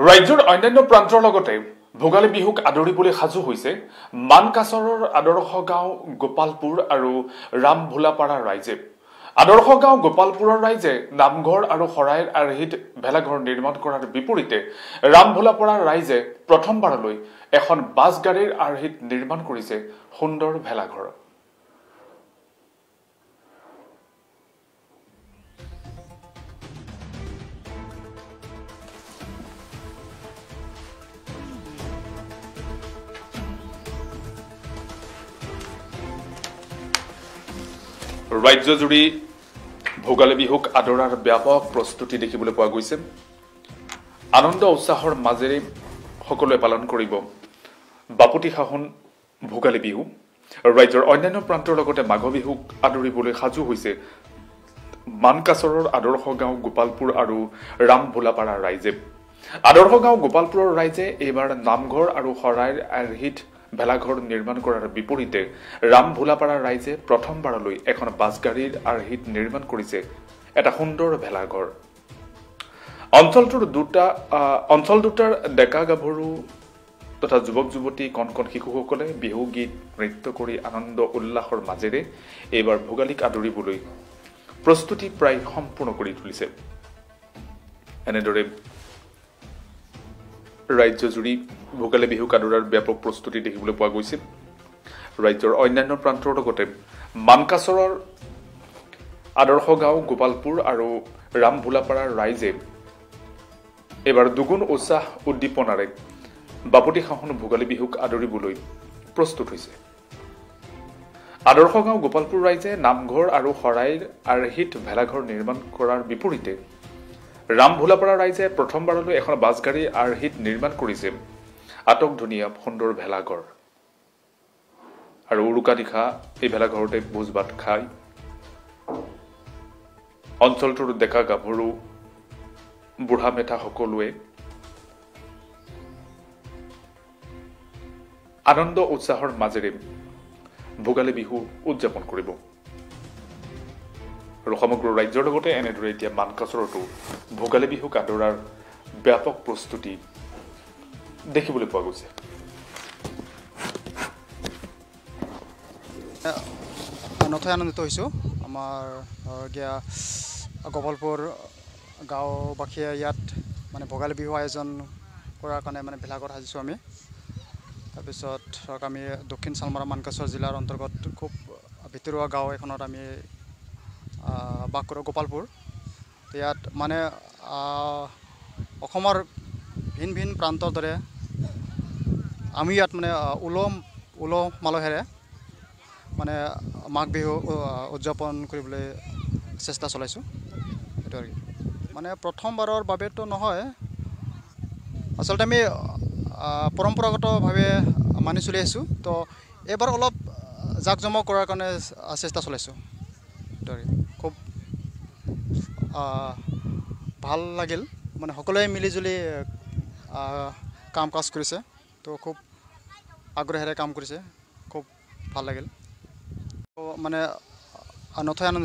ৰাজ্যৰ অন্যান্য প্ৰান্তৰ লগতে ভোগালী বিহুক আদৰিবলৈ সাজু হৈছে মানকাছৰৰ আদৰ্শ গাঁও গোপালপুৰ আৰু ৰামভোলাপাৰা ৰাইজে। আদৰ্শ গাঁও গোপালপুৰৰ ৰাইজে নামঘৰ আৰু শৰাইৰ আৰ্হিত ভেলাঘৰ নিৰ্মাণ কৰাৰ বিপৰীতে ৰামভোলাপাৰা ৰাইজে প্ৰথমবাৰলৈ এখন বাছ গাড়ীৰ আৰ্হিত নিৰ্মাণ কৰিছে সুন্দৰ ভেলাঘৰ। ৰাজ্যজুৰি ভোগালী বিহুক আদৰাৰ ব্যাপক প্ৰস্তুতি দেখিবলৈ পোৱা গৈছে। আনন্দ উৎসাহৰ মাজেৰে সকলোৱে পালন কৰিব বাপুতিসাহোন ভোগালী বিহু। ৰাজ্যৰ অন্যান্য প্ৰান্তৰ লগতে মাঘ বিহুক আদৰিবলৈ সাজু হৈছে মানকাছৰৰ আদৰ্শ গাঁও গোপালপুৰ আৰু ৰামভোলাপাৰা ৰাইজে। আদৰ্শ গাঁও গোপালপুৰৰ ৰাইজে এইবাৰ নামঘৰ আৰু শৰাইৰ আৰ্হিত ভেলাঘৰ নিৰ্মাণ কৰাৰ বিপৰীতে ৰামভোলাপাৰা ৰাইজে প্ৰথমবাৰলৈ এখন বাছ গাড়ীৰ আৰ্হিত নিৰ্মাণ কৰিছে এটা সুন্দৰ ভেলাঘৰ। অঞ্চল দুটাৰ ডেকা গাভৰু তথা যুৱক যুৱতী কণ কণ শিশুসকলে বিহু গীত নৃত্য কৰি আনন্দ উল্লাসৰ মাজেৰে এইবাৰ ভোগালীক আদৰিবলৈ প্ৰস্তুতি প্ৰায় সম্পূৰ্ণ কৰি তুলিছে। এনেদৰে ৰাজ্যজুৰি ভোগালী বিহুক আদৰাৰ ব্যাপক প্ৰস্তুতি দেখিবলৈ পোৱা গৈছে। ৰাজ্যৰ অন্যান্য প্ৰান্তৰ লগতে মানকাছৰৰ আদৰ্শ গাঁও গোপালপুৰ আৰু ৰামভোলাপাৰাৰ ৰাইজে এইবাৰ দুগুণ উৎসাহ উদ্দীপনাৰে বাপুতিসাহোন ভোগালী বিহুক আদৰিবলৈ প্ৰস্তুত হৈছে। আদৰ্শ গাঁও গোপালপুৰ ৰাইজে নামঘৰ আৰু শৰাইৰ আৰ্হিত ভেলাঘৰ নিৰ্মাণ কৰাৰ বিপৰীতে ৰামভোলাপাৰা ৰাইজে প্ৰথমবাৰলৈ এখন বাছ গাড়ীৰ আৰ্হিত নিৰ্মাণ কৰিছে আটকধুনীয়া সুন্দৰ ভেলাঘৰ। আৰু উৰুকা নিশা এই ভেলাঘৰতে ভোজ ভাত খাই অঞ্চলটোৰ ডেকা গাভৰু বুঢ়া মেথা সকলোৱে আনন্দ উৎসাহৰ মাজেৰে ভোগালী বিহু উদযাপন কৰিব। আৰু সমগ্ৰ ৰাজ্যৰ লগতে এনেদৰে এতিয়া মানকাছৰতো ভোগালী বিহুক আদৰাৰ ব্যাপক প্ৰস্তুতি দেখিবলৈ পোৱা গৈছে। নথৈ আনন্দিত হৈছোঁ। আমাৰ গোপালপুৰ গাঁওবাসীয়ে ইয়াত মানে ভোগালী বিহু আয়োজন কৰাৰ কাৰণে মানে ভেলাঘৰ সাজিছোঁ আমি। তাৰপিছত ধৰক আমি দক্ষিণ চালমাৰা মানকাছৰ জিলাৰ অন্তৰ্গত খুব ভিতৰুৱা গাঁও এখনত আমি বাস কৰোঁ, গোপালপুৰ। ইয়াত মানে অসমৰ ভিন ভিন প্ৰান্তৰ দৰে আমি ইয়াত মানে উলহ মালহেৰে মানে মাঘ বিহু উদযাপন কৰিবলৈ চেষ্টা চলাইছোঁ। সেইটো আৰু মানে প্ৰথমবাৰৰ বাবেতো নহয়, আচলতে আমি পৰম্পৰাগতভাৱে মানি চলি আহিছোঁ। তো এইবাৰ অলপ জাক জমক কৰাৰ কাৰণে চেষ্টা চলাইছোঁ। সেইটো আৰু খুব ভাল লাগিল, মানে সকলোৱে মিলিজুলি কাম কাজ কৰিছে। তো খুব আগ্ৰহেৰে কাম কৰিছে, খুব ভাল লাগিল। তো মানে নথৈ আনন্দিত